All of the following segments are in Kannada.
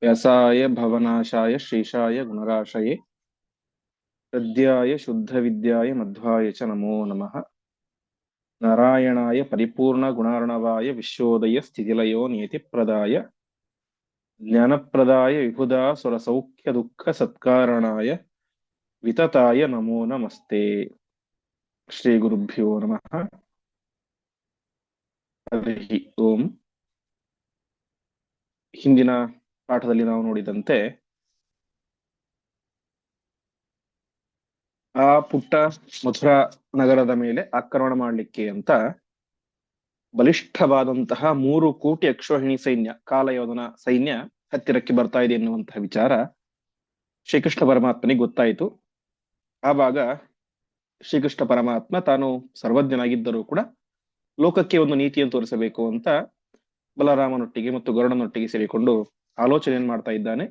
ವ್ಯಾಸಾಯ ಭವನಾಶಾಯ ಶ್ರೀಶಾಯ ಗುಣರಾಶಯೇ ಹೃದ್ಯಾಯ ಶುದ್ಧವಿದ್ಯಾಯ ಮಧ್ವಾಯ ಚ ನಮೋ ನಮಃ. ನಾರಾಯಣಾಯ ಪರಿಪೂರ್ಣ ಗುಣಾರ್ಣವಾಯ ವಿಶ್ವೋದಯ ಸ್ಥಿತಿಲಯೋ ನಿಯತಿಪ್ರದಾಯ ಜ್ಞಾನಪ್ರದಾಯ ವಿಬುಧಾ ಸುರಸೌಖ್ಯ ದುಃಖ ಸತ್ಕಾರಣಾಯ ವಿತತಾಯ ನಮೋ ನಮಸ್ತೆ. ಶ್ರೀ ಗುರುಭ್ಯೋ ನಮಃ. ಹರಿ ಓಂ. ಹಿಂದಿನ ಪಾಠದಲ್ಲಿ ನಾವು ನೋಡಿದಂತೆ ಆ ಪುಟ್ಟ ಮಥುರಾ ನಗರದ ಮೇಲೆ ಆಕ್ರಮಣ ಮಾಡಲಿಕ್ಕೆ ಅಂತ ಬಲಿಷ್ಠವಾದಂತಹ 3 ಕೋಟಿ ಅಕ್ಷೋಹಿಣಿ ಸೈನ್ಯ, ಕಾಲಯೋಧನ ಸೈನ್ಯ ಹತ್ತಿರಕ್ಕೆ ಬರ್ತಾ ಇದೆ ಎನ್ನುವಂತಹ ವಿಚಾರ ಶ್ರೀಕೃಷ್ಣ ಪರಮಾತ್ಮನಿಗೆ ಗೊತ್ತಾಯಿತು. ಆವಾಗ ಶ್ರೀಕೃಷ್ಣ ಪರಮಾತ್ಮ ತಾನು ಸರ್ವಜ್ಞನಾಗಿದ್ದರೂ ಕೂಡ ಲೋಕಕ್ಕೆ ಒಂದು ನೀತಿಯನ್ನು ತೋರಿಸಬೇಕು ಅಂತ ಬಲರಾಮನೊಟ್ಟಿಗೆ ಮತ್ತು ಗರುಡನೊಟ್ಟಿಗೆ ಸೇರಿಕೊಂಡು ಆಲೋಚನೆಯನ್ನು ಮಾಡ್ತಾ ಇದ್ದಾನೆ.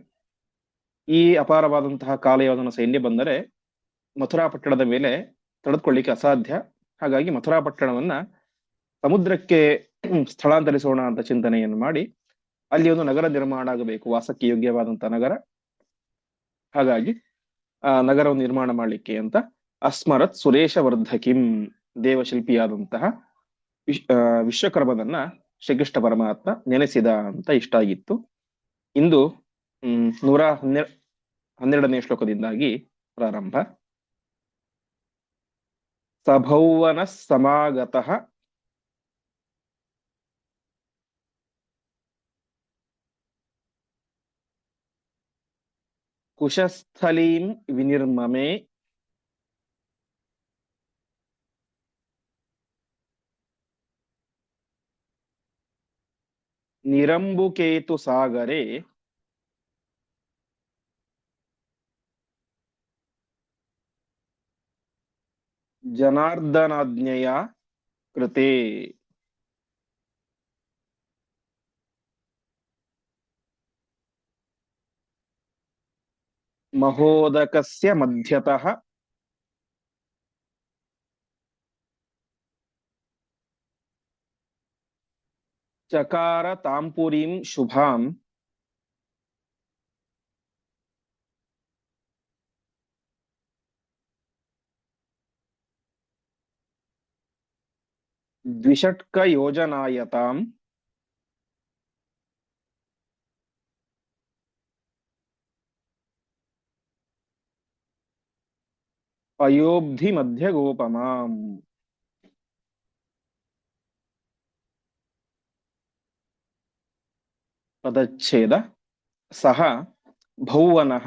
ಈ ಅಪಾರವಾದಂತಹ ಕಾಲಯೋಧನ ಸೈನ್ಯ ಬಂದರೆ ಮಥುರಾ ಪಟ್ಟಣದ ಮೇಲೆ ತಡೆದುಕೊಳ್ಳಿಕ್ಕೆ ಅಸಾಧ್ಯ. ಹಾಗಾಗಿ ಮಥುರಾ ಪಟ್ಟಣವನ್ನ ಸಮುದ್ರಕ್ಕೆ ಸ್ಥಳಾಂತರಿಸೋಣ ಅಂತ ಚಿಂತನೆಯನ್ನು ಮಾಡಿ ಅಲ್ಲಿ ಒಂದು ನಗರ ನಿರ್ಮಾಣ ಆಗಬೇಕು, ವಾಸಕ್ಕೆ ಯೋಗ್ಯವಾದಂತಹ ನಗರ. ಹಾಗಾಗಿ ಆ ನಗರವನ್ನು ನಿರ್ಮಾಣ ಮಾಡಲಿಕ್ಕೆ ಅಂತ ಅಸ್ಮರತ್ ಸುರೇಶ ವರ್ಧಕಿಂ, ದೇವಶಿಲ್ಪಿಯಾದಂತಹ ವಿಶ್ವಕರ್ಮನನ್ನ ಶ್ರೀಕೃಷ್ಣ ಪರಮಾತ್ಮ ನೆನೆಸಿದ ಅಂತ ಇಷ್ಟ ಆಗಿತ್ತು. ಇಂದು 112ನೇ ಶ್ಲೋಕದಿಂದಾಗಿ ಪ್ರಾರಂಭ. ಸಭೌವನ ಸಮಾಗತಃ ಕುಶಸ್ಥಲೀಂ ವಿನಿರ್ಮಮೆ ನಿರಂಬುಕೇತು ಸಾಗರೆ ಜನಾರ್ದನಾಜ್ಞೆಯ ಕೃತೆ. ಮಹೋದಕಸ್ಯ ಮಧ್ಯತಃ ಚಕಾರ ತಾಂಪುರೀಂ ಶುಭಾಂ ದ್ವಿಷಟ್ಕ ಯೋಜನಾಯತಾಂ ಅಯೋಬ್ಧಿ ಮಧ್ಯ ಗೋಪಮಾಂ. ಪದಚ್ಛೇದ. ಸಹ ಭೌವನಃ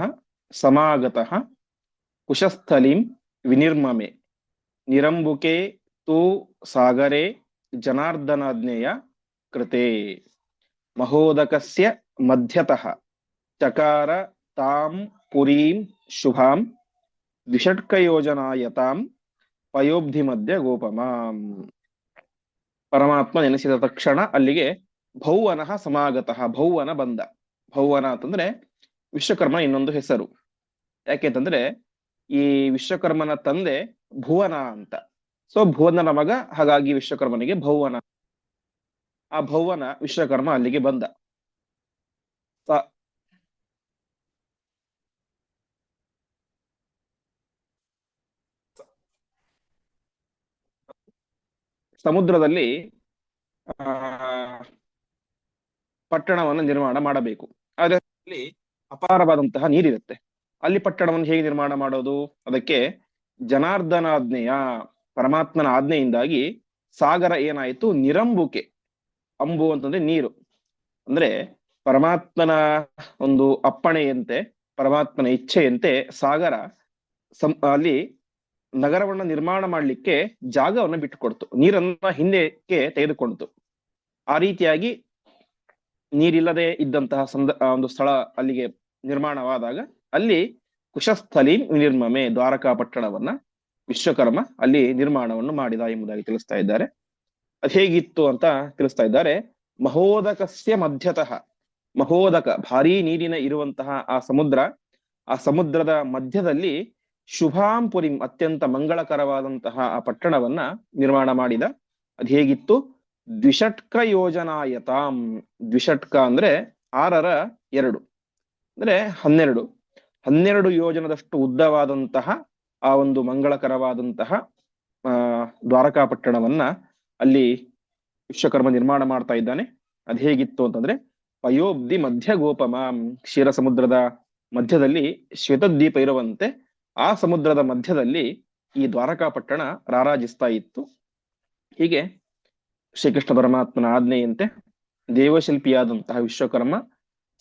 ಸಮಾಗತಃ ಕುಶಸ್ಥಲೀಂ ವಿನಿರ್ಮಮೆ ನಿರಂಬುಕೆ ತು ಸಾಗರೆ ಜನಾರ್ದನಾಜ್ಞೆಯ ಕೃತೆ. ಮಹೋದಕಸ್ಯ ಮಧ್ಯತಃ ಚಕಾರ ತಾಂ ಪುರೀಂ ಶುಭಾಂ ದ್ವಿಷಟ್ಕಯೋಜನಾಯತಾಂ ಪಯೋಬ್ಧಿ ಮಧ್ಯ ಗೋಪಮಾಂ. ಪರಮಾತ್ಮ ನೆನೆಸಿದ ತಕ್ಷಣ ಅಲ್ಲಿಗೆ ಭೌವನಃ ಸಮಾಗತಃ, ಭೌವನ ಬಂದ. ಭೌವನ ಅಂತಂದ್ರೆ ವಿಶ್ವಕರ್ಮ ಇನ್ನೊಂದು ಹೆಸರು. ಯಾಕೆಂತಂದ್ರೆ ಈ ವಿಶ್ವಕರ್ಮನ ತಂದೆ ಭುವನ ಅಂತ. ಸೊ ಭುವನನ ಮಗ, ಹಾಗಾಗಿ ವಿಶ್ವಕರ್ಮನಿಗೆ ಭೌವನ. ಆ ಭೌವನ ವಿಶ್ವಕರ್ಮ ಅಲ್ಲಿಗೆ ಬಂದ. ಸಮುದ್ರದಲ್ಲಿ ಪಟ್ಟಣವನ್ನು ನಿರ್ಮಾಣ ಮಾಡಬೇಕು. ಅದರಲ್ಲಿ ಅಪಾರವಾದಂತಹ ನೀರಿರುತ್ತೆ. ಅಲ್ಲಿ ಪಟ್ಟಣವನ್ನು ಹೇಗೆ ನಿರ್ಮಾಣ ಮಾಡೋದು? ಅದಕ್ಕೆ ಜನಾರ್ದನಾಜ್ಞೆಯ, ಪರಮಾತ್ಮನ ಆಜ್ಞೆಯಿಂದಾಗಿ ಸಾಗರ ಏನಾಯಿತು? ನಿರಂಬುಕೆ. ಅಂಬು ಅಂತಂದ್ರೆ ನೀರು. ಅಂದ್ರೆ ಪರಮಾತ್ಮನ ಒಂದು ಅಪ್ಪಣೆಯಂತೆ, ಪರಮಾತ್ಮನ ಇಚ್ಛೆಯಂತೆ ಸಾಗರ ಅಲ್ಲಿ ನಗರವನ್ನ ನಿರ್ಮಾಣ ಮಾಡ್ಲಿಕ್ಕೆ ಜಾಗವನ್ನ ಬಿಟ್ಟುಕೊಡ್ತು, ನೀರನ್ನ ಹಿಂದಕ್ಕೆ ತೆಗೆದುಕೊಂಡಿತು. ಆ ರೀತಿಯಾಗಿ ನೀರಿಲ್ಲದೆ ಇದ್ದಂತಹ ಒಂದು ಸ್ಥಳ ಅಲ್ಲಿಗೆ ನಿರ್ಮಾಣವಾದಾಗ ಅಲ್ಲಿ ಕುಶಸ್ಥಲೀಂ ವಿನಿರ್ಮಮೆ, ದ್ವಾರಕಾ ಪಟ್ಟಣವನ್ನ ವಿಶ್ವಕರ್ಮ ಅಲ್ಲಿ ನಿರ್ಮಾಣವನ್ನು ಮಾಡಿದ ಎಂಬುದಾಗಿ ತಿಳಿಸ್ತಾ ಇದ್ದಾರೆ. ಅದು ಹೇಗಿತ್ತು ಅಂತ ತಿಳಿಸ್ತಾ ಇದ್ದಾರೆ. ಮಹೋದಕಸ್ಯ ಮಧ್ಯತಃ, ಮಹೋದಕ ಭಾರೀ ನೀರಿನ ಇರುವಂತಹ ಆ ಸಮುದ್ರದ ಮಧ್ಯದಲ್ಲಿ ಶುಭಾಂಪುರಿಂ, ಅತ್ಯಂತ ಮಂಗಳಕರವಾದಂತಹ ಆ ಪಟ್ಟಣವನ್ನ ನಿರ್ಮಾಣ ಮಾಡಿದ. ಅದು ಹೇಗಿತ್ತು? ದ್ವಿಷಟ್ಕ ಯೋಜನಾಯತಾಂ. ದ್ವಿಷಟ್ಕ ಅಂದ್ರೆ 6 ರ 2, ಅಂದ್ರೆ 12 12 ಯೋಜನದಷ್ಟು ಉದ್ದವಾದಂತಹ ಆ ಒಂದು ಮಂಗಳಕರವಾದಂತಹ ಆ ದ್ವಾರಕಾಪಟ್ಟಣವನ್ನ ಅಲ್ಲಿ ವಿಶ್ವಕರ್ಮ ನಿರ್ಮಾಣ ಮಾಡ್ತಾ ಇದ್ದಾನೆ. ಅದ್ ಹೇಗಿತ್ತು ಅಂತಂದ್ರೆ, ಪಯೋಬ್ಧಿ ಮಧ್ಯ ಗೋಪಮ, ಕ್ಷೀರ ಸಮುದ್ರದ ಮಧ್ಯದಲ್ಲಿ ಶ್ವೇತದ್ವೀಪ ಇರುವಂತೆ ಆ ಸಮುದ್ರದ ಮಧ್ಯದಲ್ಲಿ ಈ ದ್ವಾರಕಾಪಟ್ಟಣ ರಾರಾಜಿಸ್ತಾ ಇತ್ತು. ಹೀಗೆ ಶ್ರೀಕೃಷ್ಣ ಪರಮಾತ್ಮನ ಆಜ್ಞೆಯಂತೆ ದೇವಶಿಲ್ಪಿಯಾದಂತಹ ವಿಶ್ವಕರ್ಮ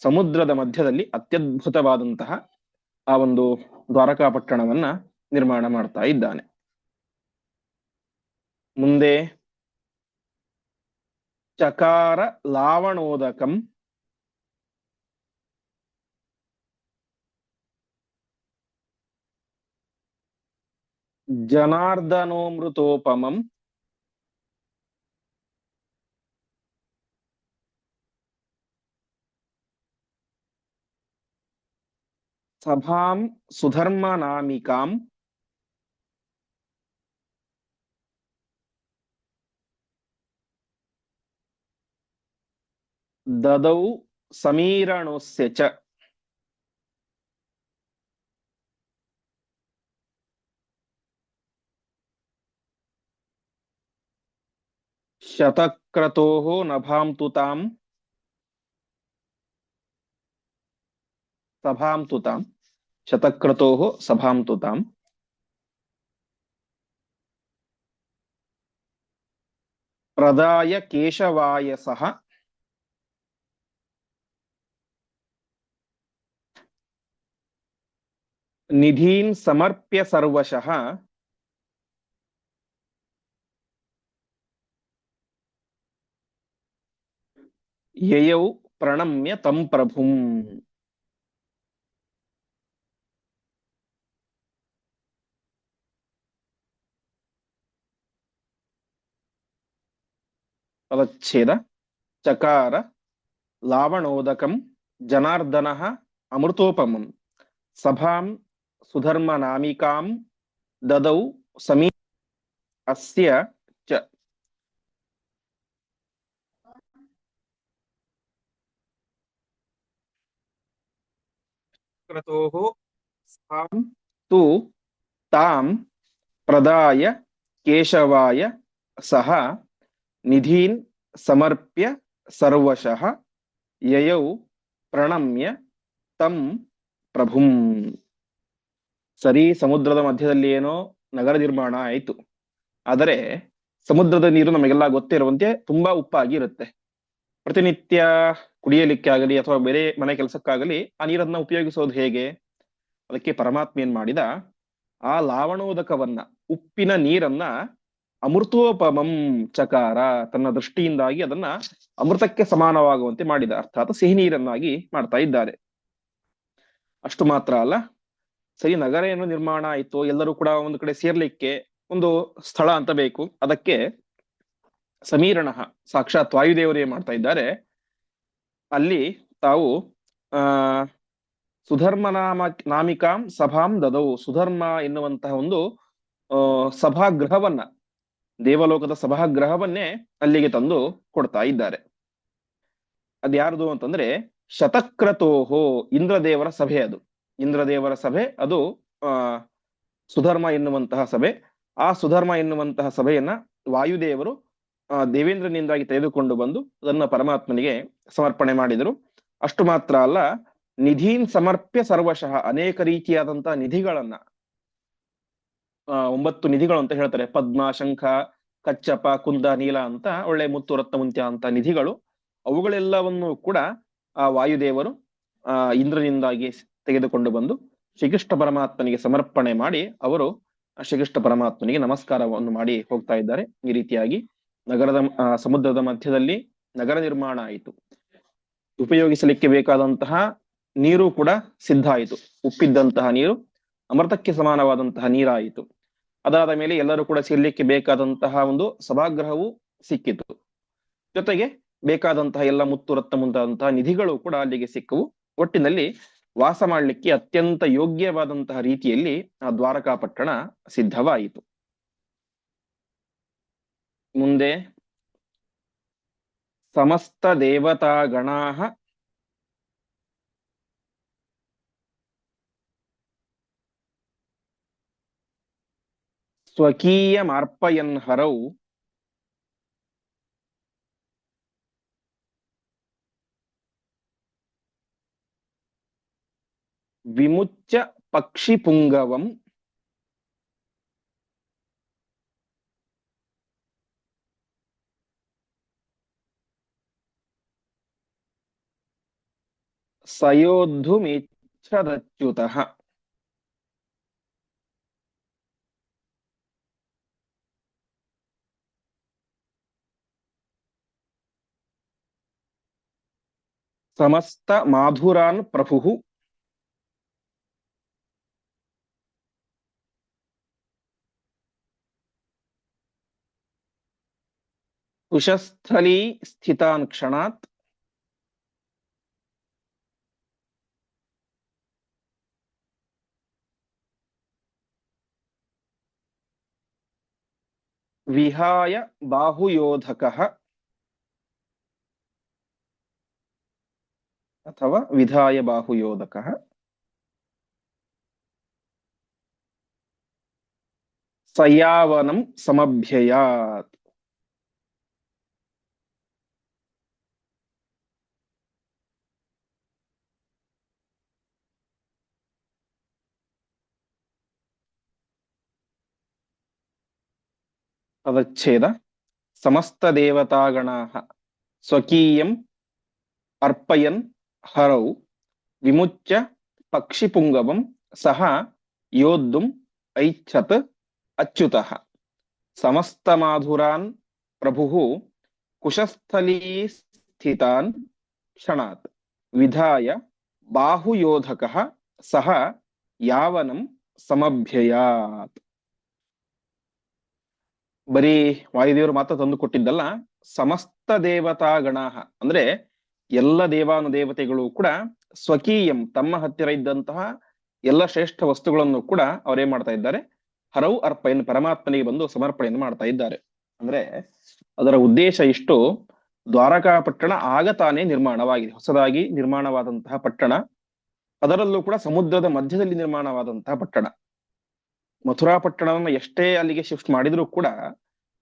ಸಮುದ್ರದ ಮಧ್ಯದಲ್ಲಿ ಅತ್ಯದ್ಭುತವಾದಂತಹ ಆ ಒಂದು ದ್ವಾರಕಾಪಟ್ಟಣವನ್ನ ನಿರ್ಮಾಣ ಮಾಡ್ತಾ ಇದ್ದಾನೆ. ಮುಂದೆ ಚಕಾರ ಲಾವಣೋದಕಂ ಜನಾರ್ದನೋಮೃತೋಪಮಂ ಸಭಾಂ ಸುಧರ್ಮನಾಮಿಕಾಂ ದದೌ ಸಮೀರಣೋಸ್ಯ ಚ. ಶತಕ್ರತೋಃ ನಭಾಂ ತುತಾಂ ಸಭಾಂ ತುತಾಂ ಶತಕ್ರತೋಃ ಸಭಾಂ ತುತಾಂ ಪ್ರದಾಯ ಕೇಶವಾಯ ಸಹ ನಿಧೀನ್ ಸಮರ್ಪ್ಯ ಸರ್ವಶಃ ಯಯೌ ಪ್ರಣಮ್ಯ ತಂ ಪ್ರಭುಂ. ಪದಚ್ಛೇದ. ಚಕಾರ ಲಾವಣೋದಕಂ ಜನಾರ್ದನಃ ಅಮೃತೋಪಮಂ ಸಭಾಂ ಸುಧರ್ಮನಾಮಿಕಾಂ ದದೌ ಸಮೀ ಅಸ್ಯ ಚ. ಕ್ರತೋಃ ಸಭಾಂ ತು ತಾಂ ಪ್ರದಾಯ ಕೇಶವಾಯ ಸಹ ನಿಧೀನ್ ಸಮರ್ಪ್ಯ ಸರ್ವಶಃ ಯಯೌ ಪ್ರಣಮ್ಯ ತಂ ಪ್ರಭುಂ. ಸರಿ, ಸಮುದ್ರದ ಮಧ್ಯದಲ್ಲಿ ಏನೋ ನಗರ ನಿರ್ಮಾಣ ಆಯಿತು. ಆದರೆ ಸಮುದ್ರದ ನೀರು ನಮಗೆಲ್ಲ ಗೊತ್ತಿರುವಂತೆ ತುಂಬಾ ಉಪ್ಪಾಗಿ ಇರುತ್ತೆ. ಪ್ರತಿನಿತ್ಯ ಕುಡಿಯಲಿಕ್ಕೆ ಆಗಲಿ ಅಥವಾ ಬೇರೆ ಮನೆ ಕೆಲಸಕ್ಕಾಗಲಿ ಆ ನೀರನ್ನ ಉಪಯೋಗಿಸೋದು ಹೇಗೆ? ಅದಕ್ಕೆ ಪರಮಾತ್ಮ ಏನ್ ಮಾಡಿದ, ಆ ಲಾವಣೋದಕವನ್ನ, ಉಪ್ಪಿನ ನೀರನ್ನ ಅಮೃತೋಪಮಂ ಚಕಾರ, ತನ್ನ ದೃಷ್ಟಿಯಿಂದಾಗಿ ಅದನ್ನ ಅಮೃತಕ್ಕೆ ಸಮಾನವಾಗುವಂತೆ ಮಾಡಿದ, ಅರ್ಥಾತ್ ಸಿಹಿ ನೀರನ್ನಾಗಿ ಮಾಡ್ತಾ ಇದ್ದಾರೆ. ಅಷ್ಟು ಮಾತ್ರ ಅಲ್ಲ, ಸರಿ ನಗರ ಏನು ನಿರ್ಮಾಣ ಆಯ್ತು, ಎಲ್ಲರೂ ಕೂಡ ಒಂದು ಕಡೆ ಸೇರ್ಲಿಕ್ಕೆ ಒಂದು ಸ್ಥಳ ಅಂತ ಬೇಕು. ಅದಕ್ಕೆ ಸಮೀರಣ, ಸಾಕ್ಷಾತ್ ವಾಯುದೇವರು ಏನ್ ಮಾಡ್ತಾ ಇದ್ದಾರೆ, ಅಲ್ಲಿ ತಾವು ಆ ನಾಮಿಕಾಂ ಸಭಾಂ ದದೌ, ಸುಧರ್ಮ ಎನ್ನುವಂತಹ ಒಂದು ಸಭಾಗೃಹವನ್ನ, ದೇವಲೋಕದ ಸಭಾಗೃಹವನ್ನೇ ಅಲ್ಲಿಗೆ ತಂದು ಕೊಡ್ತಾ ಇದ್ದಾರೆ. ಅದ್ಯಾರ್ದು ಅಂತಂದ್ರೆ ಶತಕ್ರತೋಹೋ, ಇಂದ್ರದೇವರ ಸಭೆ. ಅದು ಇಂದ್ರದೇವರ ಸಭೆ, ಅದು ಸುಧರ್ಮ ಎನ್ನುವಂತಹ ಸಭೆ. ಆ ಸುಧರ್ಮ ಎನ್ನುವಂತಹ ಸಭೆಯನ್ನ ವಾಯುದೇವರು ದೇವೇಂದ್ರನಿಂದಾಗಿ ತೆಗೆದುಕೊಂಡು ಬಂದು ಅದನ್ನ ಪರಮಾತ್ಮನಿಗೆ ಸಮರ್ಪಣೆ ಮಾಡಿದರು. ಅಷ್ಟು ಮಾತ್ರ ಅಲ್ಲ, ನಿಧೀನ್ ಸಮರ್ಪ್ಯ ಸರ್ವಶಃ, ಅನೇಕ ರೀತಿಯಾದಂತಹ ನಿಧಿಗಳನ್ನ, 9 ನಿಧಿಗಳು ಅಂತ ಹೇಳ್ತಾರೆ, ಪದ್ಮ, ಶಂಖ, ಕಚ್ಚಪ, ಕುಂದ, ನೀಲ ಅಂತ ಒಳ್ಳೆ ಮುತ್ತು, ರತ್ನ, ಮುಂತ್ಯ ಅಂತ ನಿಧಿಗಳು, ಅವುಗಳೆಲ್ಲವನ್ನು ಕೂಡ ಆ ವಾಯುದೇವರು ಇಂದ್ರನಿಂದಾಗಿ ತೆಗೆದುಕೊಂಡು ಬಂದು ಶ್ರೀಕೃಷ್ಣ ಪರಮಾತ್ಮನಿಗೆ ಸಮರ್ಪಣೆ ಮಾಡಿ ಅವರು ಶ್ರೀಕೃಷ್ಣ ಪರಮಾತ್ಮನಿಗೆ ನಮಸ್ಕಾರವನ್ನು ಮಾಡಿ ಹೋಗ್ತಾ ಇದ್ದಾರೆ. ಈ ರೀತಿಯಾಗಿ ನಗರದ ಸಮುದ್ರದ ಮಧ್ಯದಲ್ಲಿ ನಗರ ನಿರ್ಮಾಣ ಆಯಿತು. ಉಪಯೋಗಿಸಲಿಕ್ಕೆ ಬೇಕಾದಂತಹ ನೀರು ಕೂಡ ಸಿದ್ಧ ಆಯಿತು. ಉಪ್ಪಿದ್ದಂತಹ ನೀರು ಅಮೃತಕ್ಕೆ ಸಮಾನವಾದಂತಹ ನೀರಾಯಿತು. ಅದಾದ ಮೇಲೆ ಎಲ್ಲರೂ ಕೂಡ ಸೇರ್ಲಿಕ್ಕೆ ಬೇಕಾದಂತಹ ಒಂದು ಸಭಾಗೃಹವು ಸಿಕ್ಕಿತು. ಜೊತೆಗೆ ಬೇಕಾದಂತಹ ಎಲ್ಲ ಮುತ್ತು, ರತ್ನ ಮುಂತಾದಂತಹ ನಿಧಿಗಳು ಕೂಡ ಅಲ್ಲಿಗೆ ಸಿಕ್ಕವು. ಒಟ್ಟಿನಲ್ಲಿ ವಾಸ ಮಾಡಲಿಕ್ಕೆ ಅತ್ಯಂತ ಯೋಗ್ಯವಾದಂತಹ ರೀತಿಯಲ್ಲಿ ಆ ದ್ವಾರಕಾಪಟ್ಟಣ ಸಿದ್ಧವಾಯಿತು. ಮುಂದೆ ಸಮಸ್ತ ದೇವತಾಗಣಾಃ ಸ್ವಕೀಯಮಾರ್ಪಯನ್ ಹರೌ ವಿಮುಚ್ಯ ಪಕ್ಷಿ ಪುಂಗವಂ ಸಯೋದ್ಧುಮಿಚ್ಛದಚ್ಯುತಃ. ಸಮಸ್ತ ಮಾಧುರಾನ್ ಪ್ರಭುಃ ಕುಶಸ್ಥಲೀ ಸ್ಥಿತಾನ್ ಕ್ಷಣಾತ್ ವಿಹಾಯ ಬಾಹುಯೋಧಕಃ ಅಥವಾ ವಿಧಾಯ ಬಾಹುಯೋಧಕಃ ಸಯಾವನಂ ಸಮಭ್ಯಯಾತ್. ಪದಚ್ಛೇದ. ಸಮಸ್ತ ದೇವತಾಗಣಾಃ ಸ್ವಕೀಯಂ ಅರ್ಪಯನ್ ಹರೌ ವಿಮುಚ್ಯ ಪಕ್ಷಿಪುಂಗವಂ ಸಹ ಯೋದ್ಧುಂ ಐಚ್ಛತ್ ಅಚ್ಯುತಃ. ಸಮಸ್ತಮಾಧುರಾನ್ ಪ್ರಭುಃ ಕುಶಸ್ಥಲೀ ಸ್ಥಿತಾನ್ ಕ್ಷಣಾತ್ ವಿಧಾಯ ಬಾಹುಯೋಧಕಃ ಸಹ ಯಾವನಂ ಸಮಭ್ಯಯಾತ್. ಬರೀ ವಾಯುದೇವರು ಮಾತ್ರ ತಂದು ಕೊಟ್ಟಿದ್ದಲ್ಲ, ಸಮಸ್ತ ದೇವತಾಗಣಾಃ ಅಂದ್ರೆ ಎಲ್ಲ ದೇವಾನುದೇವತೆಗಳು ಕೂಡ ಸ್ವಕೀಯಂ ತಮ್ಮ ಹತ್ತಿರ ಇದ್ದಂತಹ ಎಲ್ಲ ಶ್ರೇಷ್ಠ ವಸ್ತುಗಳನ್ನು ಕೂಡ ಅವರೇನ್ ಮಾಡ್ತಾ ಇದ್ದಾರೆ, ಹರವು ಅರ್ಪಯನ್ ಪರಮಾತ್ಮನಿಗೆ ಬಂದು ಸಮರ್ಪಣೆಯನ್ನು ಮಾಡ್ತಾ ಇದ್ದಾರೆ. ಅಂದ್ರೆ ಅದರ ಉದ್ದೇಶ ಇಷ್ಟು, ದ್ವಾರಕಾ ಪಟ್ಟಣ ಆಗ ತಾನೇ ನಿರ್ಮಾಣವಾಗಿದೆ, ಹೊಸದಾಗಿ ನಿರ್ಮಾಣವಾದಂತಹ ಪಟ್ಟಣ, ಅದರಲ್ಲೂ ಕೂಡ ಸಮುದ್ರದ ಮಧ್ಯದಲ್ಲಿ ನಿರ್ಮಾಣವಾದಂತಹ ಪಟ್ಟಣ. ಮಥುರಾ ಪಟ್ಟಣವನ್ನು ಎಷ್ಟೇ ಅಲ್ಲಿಗೆ ಶಿಫ್ಟ್ ಮಾಡಿದ್ರು ಕೂಡ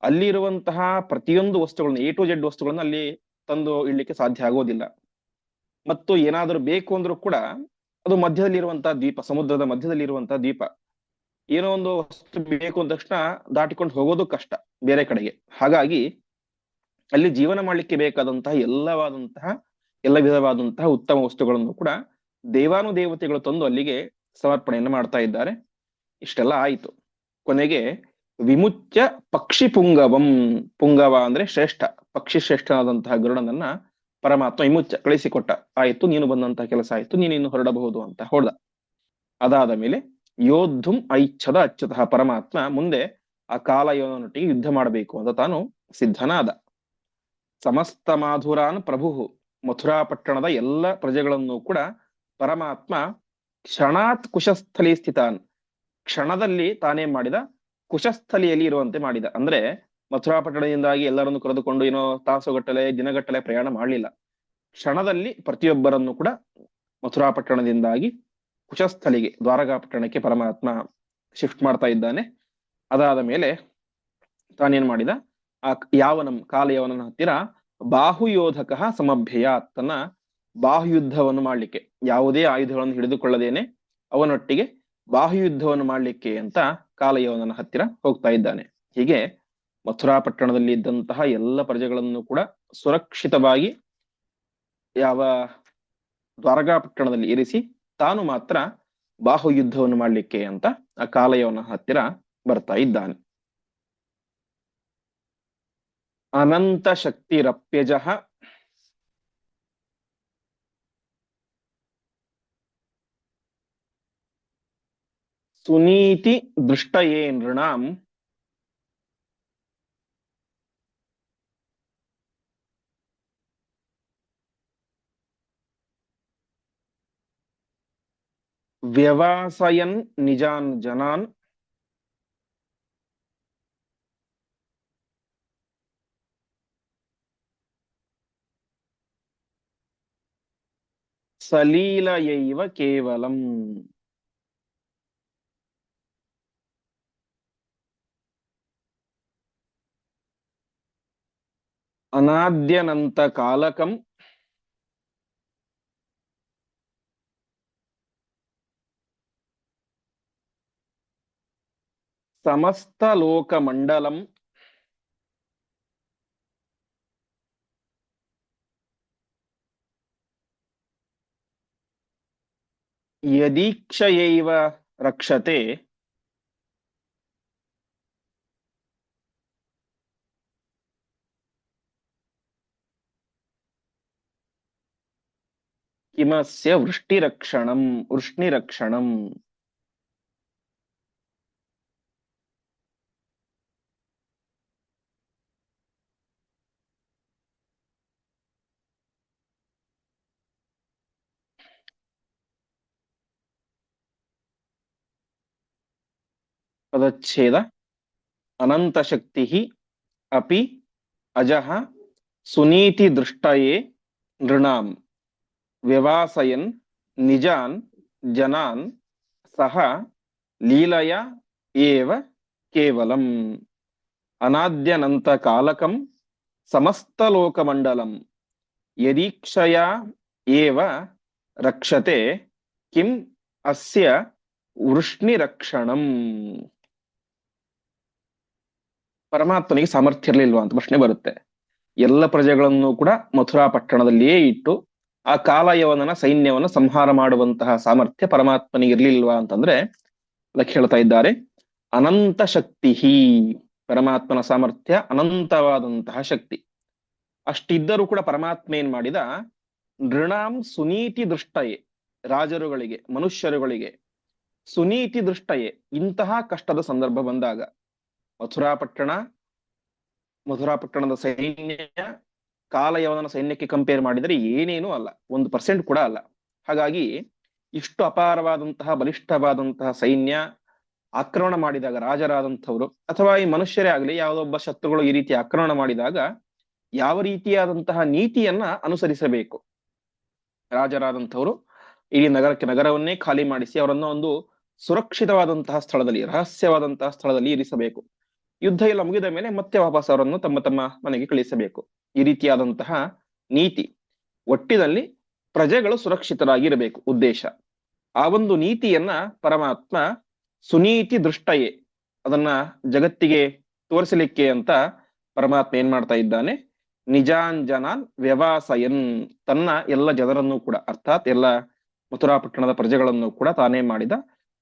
ಅಲ್ಲಿರುವಂತಹ ಪ್ರತಿಯೊಂದು ವಸ್ತುಗಳನ್ನು A to Z ವಸ್ತುಗಳನ್ನು ಅಲ್ಲಿ ತಂದು ಇಡ್ಲಿಕ್ಕೆ ಸಾಧ್ಯ ಆಗೋದಿಲ್ಲ. ಮತ್ತು ಏನಾದರೂ ಬೇಕು ಅಂದ್ರೂ ಕೂಡ ಅದು ಮಧ್ಯದಲ್ಲಿರುವಂತಹ ದ್ವೀಪ, ಸಮುದ್ರದ ಮಧ್ಯದಲ್ಲಿರುವಂತಹ ದ್ವೀಪ, ಏನೋ ಒಂದು ವಸ್ತು ಬೇಕು ಅಂದ ತಕ್ಷಣ ದಾಟಿಕೊಂಡು ಹೋಗೋದು ಕಷ್ಟ ಬೇರೆ ಕಡೆಗೆ. ಹಾಗಾಗಿ ಅಲ್ಲಿ ಜೀವನ ಮಾಡ್ಲಿಕ್ಕೆ ಬೇಕಾದಂತಹ ಎಲ್ಲ ವಿಧವಾದಂತಹ ಉತ್ತಮ ವಸ್ತುಗಳನ್ನು ಕೂಡ ದೇವಾನುದೇವತೆಗಳು ತಂದು ಅಲ್ಲಿಗೆ ಸಮರ್ಪಣೆಯನ್ನು ಮಾಡ್ತಾ ಇದ್ದಾರೆ. ಇಷ್ಟೆಲ್ಲ ಆಯಿತು. ಕೊನೆಗೆ ವಿಮುಚ್ಯ ಪಕ್ಷಿ ಪುಂಗವಂ, ಪುಂಗವ ಅಂದ್ರೆ ಶ್ರೇಷ್ಠ, ಪಕ್ಷಿ ಶ್ರೇಷ್ಠನಾದಂತಹ ಗರುಡನನ್ನ ಪರಮಾತ್ಮ ವಿಮುಚ್ಯ ಕಳಿಸಿಕೊಟ್ಟ. ಆಯ್ತು, ನೀನು ಬಂದಂತಹ ಕೆಲಸ ಆಯ್ತು, ನೀನು ಇನ್ನು ಹೊರಡಬಹುದು ಅಂತ ಹೊಡೆದ. ಅದಾದ ಮೇಲೆ ಯೋದ್ಧುಂ ಐಚ್ಛದ ಅಚ್ಯುತಃ, ಪರಮಾತ್ಮ ಮುಂದೆ ಆ ಕಾಲಯವನೊಟ್ಟಿಗೆ ಯುದ್ಧ ಮಾಡಬೇಕು ಅಂತ ತಾನು ಸಿದ್ಧನಾದ. ಸಮಸ್ತ ಮಾಧುರಾನ್ ಪ್ರಭು, ಮಥುರಾ ಪಟ್ಟಣದ ಎಲ್ಲ ಪ್ರಜೆಗಳನ್ನು ಕೂಡ ಪರಮಾತ್ಮ ಕ್ಷಣಾತ್ ಕುಶಸ್ಥಲಿ ಸ್ಥಿತಾನ್, ಕ್ಷಣದಲ್ಲಿ ತಾನೇ ಮಾಡಿದ, ಕುಶಸ್ಥಲಿಯಲ್ಲಿ ಇರುವಂತೆ ಮಾಡಿದ. ಅಂದ್ರೆ ಮಥುರಾ ಪಟ್ಟಣದಿಂದಾಗಿ ಎಲ್ಲರನ್ನು ಕರೆದುಕೊಂಡು ಏನೋ ತಾಸುಗಟ್ಟಲೆ ದಿನಗಟ್ಟಲೆ ಪ್ರಯಾಣ ಮಾಡಲಿಲ್ಲ, ಕ್ಷಣದಲ್ಲಿ ಪ್ರತಿಯೊಬ್ಬರನ್ನು ಕೂಡ ಮಥುರಾ ಪಟ್ಟಣದಿಂದಾಗಿ ಕುಶಸ್ಥಲಿಗೆ, ದ್ವಾರಕಾ ಪಟ್ಟಣಕ್ಕೆ ಪರಮಾತ್ಮ ಶಿಫ್ಟ್ ಮಾಡ್ತಾ ಇದ್ದಾನೆ. ಅದಾದ ಮೇಲೆ ತಾನೇನ್ ಮಾಡಿದ, ಆ ಯಾವನಂ ಕಾಲಯವನ ಹತ್ತಿರ ಬಾಹುಯೋಧಕ ಸಮಭ್ಯಯ, ತನ್ನ ಬಾಹುಯುದ್ಧವನ್ನು ಮಾಡ್ಲಿಕ್ಕೆ, ಯಾವುದೇ ಆಯುಧಗಳನ್ನು ಹಿಡಿದುಕೊಳ್ಳದೇನೆ ಅವನೊಟ್ಟಿಗೆ ಬಾಹುಯುದ್ಧವನ್ನು ಮಾಡ್ಲಿಕ್ಕೆ ಅಂತ ಕಾಲಯವನ ಹತ್ತಿರ ಹೋಗ್ತಾ ಇದ್ದಾನೆ. ಹೀಗೆ ಮಥುರಾ ಪಟ್ಟಣದಲ್ಲಿ ಇದ್ದಂತಹ ಎಲ್ಲ ಪ್ರಜೆಗಳನ್ನು ಕೂಡ ಸುರಕ್ಷಿತವಾಗಿ ಯಾವ ದ್ವಾರಕಾ ಪಟ್ಟಣದಲ್ಲಿ ಇರಿಸಿ ತಾನು ಮಾತ್ರ ಬಾಹುಯುದ್ಧವನ್ನು ಮಾಡ್ಲಿಕ್ಕೆ ಅಂತ ಆ ಕಾಲಯವನ ಹತ್ತಿರ ಬರ್ತಾ ಇದ್ದಾನೆ. ಅನಂತ ಶಕ್ತಿರಪ್ಯಜಃ ಸುನೀತಿ ದೃಷ್ಟಯೇ ನೃಣಾಂ ವ್ಯವಾಸಯನ್ ನಿಜಾನ್ ಜನಾನ್ ಸಲೀಲಯೈವ ಕೇವಲಂ. ಅನಾದ್ಯನಂತ ಕಾಲಕಂ ಸಮಸ್ತ ಲೋಕ ಮಂಡಲಂ ಯದೀಕ್ಷಯೈವ ರಕ್ಷತೆ ಕಿಮಸ್ಯ ವೃಷ್ಣಿರಕ್ಷಣಂ. ಪದಚ್ಛೇದ. ಅನಂತ ಶಕ್ತಿ ಅಪಿ ಅಜಃ ಸುನೀತಿ ದೃಷ್ಟಯೇ ನೃಣಾಂ ವ್ಯವಾಸಯನ್ ನಿಜಾನ್ ಜನಾನ್ ಸಹ ಲೀಲಯ ಏವ ಕೇವಲಂ. ಅನಾದ್ಯನಂತ ಕಾಲಕಂ ಸಮಸ್ತ ಲೋಕಮಂಡಲಂ ಯದೀಕ್ಷಯ ಏವ ರಕ್ಷತೆ ಕಿಂ ಅಸ್ಯ ವೃಷ್ಣಿರಕ್ಷಣಂ. ಪರಮಾತ್ಮನಿಗೆ ಸಾಮರ್ಥ್ಯ ಇರಲಿಲ್ವಾ ಅಂತ ಪ್ರಶ್ನೆ ಬರುತ್ತೆ. ಎಲ್ಲ ಪ್ರಜೆಗಳನ್ನು ಕೂಡ ಮಥುರಾ ಪಟ್ಟಣದಲ್ಲಿಯೇ ಇಟ್ಟು ಆ ಕಾಲಯವನ ಸೈನ್ಯವನ್ನು ಸಂಹಾರ ಮಾಡುವಂತಹ ಸಾಮರ್ಥ್ಯ ಪರಮಾತ್ಮನಿಗೆ ಇರ್ಲಿಲ್ವಾ ಅಂತಂದ್ರೆ ಅದಕ್ಕೆ ಹೇಳ್ತಾ ಇದ್ದಾರೆ, ಅನಂತ ಶಕ್ತಿ. ಪರಮಾತ್ಮನ ಸಾಮರ್ಥ್ಯ ಅನಂತವಾದಂತಹ ಶಕ್ತಿ. ಅಷ್ಟಿದ್ದರೂ ಕೂಡ ಪರಮಾತ್ಮ ಏನ್ ಮಾಡಿದ, ನೃಣಾಂ ಸುನೀತಿ ದೃಷ್ಟಯೇ, ರಾಜರುಗಳಿಗೆ ಮನುಷ್ಯರುಗಳಿಗೆ ಸುನೀತಿ ದೃಷ್ಟಯೇ, ಇಂತಹ ಕಷ್ಟದ ಸಂದರ್ಭ ಬಂದಾಗ ಮಥುರಾ ಪಟ್ಟಣದ ಸೈನ್ಯ ಕಾಲಯವನ ಸೈನ್ಯಕ್ಕೆ ಕಂಪೇರ್ ಮಾಡಿದರೆ ಏನೇನೂ ಅಲ್ಲ, 1% ಕೂಡ ಅಲ್ಲ. ಹಾಗಾಗಿ ಇಷ್ಟು ಅಪಾರವಾದಂತಹ ಬಲಿಷ್ಠವಾದಂತಹ ಸೈನ್ಯ ಆಕ್ರಮಣ ಮಾಡಿದಾಗ ರಾಜರಾದಂಥವ್ರು ಅಥವಾ ಈ ಮನುಷ್ಯರೇ ಆಗಲಿ ಯಾವುದೊಬ್ಬ ಶತ್ರುಗಳು ಈ ರೀತಿ ಆಕ್ರಮಣ ಮಾಡಿದಾಗ ಯಾವ ರೀತಿಯಾದಂತಹ ನೀತಿಯನ್ನ ಅನುಸರಿಸಬೇಕು. ರಾಜರಾದಂಥವ್ರು ಇಡೀ ನಗರವನ್ನೇ ಖಾಲಿ ಮಾಡಿಸಿ ಅವರನ್ನ ಒಂದು ಸುರಕ್ಷಿತವಾದಂತಹ ಸ್ಥಳದಲ್ಲಿ, ರಹಸ್ಯವಾದಂತಹ ಸ್ಥಳದಲ್ಲಿ ಇರಿಸಬೇಕು. ಯುದ್ಧ ಎಲ್ಲ ಮುಗಿದ ಮೇಲೆ ಮತ್ತೆ ವಾಪಸ್ ಅವರನ್ನು ತಮ್ಮ ತಮ್ಮ ಮನೆಗೆ ಕಳಿಸಬೇಕು. ಈ ರೀತಿಯಾದಂತಹ ನೀತಿ. ಒಟ್ಟಿನಲ್ಲಿ ಪ್ರಜೆಗಳು ಸುರಕ್ಷಿತರಾಗಿರಬೇಕು ಉದ್ದೇಶ. ಆ ಒಂದು ನೀತಿಯನ್ನ ಪರಮಾತ್ಮ ಸುನೀತಿ ದೃಷ್ಟಯೇ, ಅದನ್ನ ಜಗತ್ತಿಗೆ ತೋರಿಸಲಿಕ್ಕೆ ಅಂತ ಪರಮಾತ್ಮ ಏನ್ ಮಾಡ್ತಾ ಇದ್ದಾನೆ, ನಿಜಾಂಜನಾನ್ ವ್ಯವಾಸಯನ್, ತನ್ನ ಎಲ್ಲ ಜನರನ್ನು ಕೂಡ ಅರ್ಥಾತ್ ಎಲ್ಲ ಮಥುರಾ ಪಟ್ಟಣದ ಪ್ರಜೆಗಳನ್ನು ಕೂಡ ತಾನೇ ಮಾಡಿದ.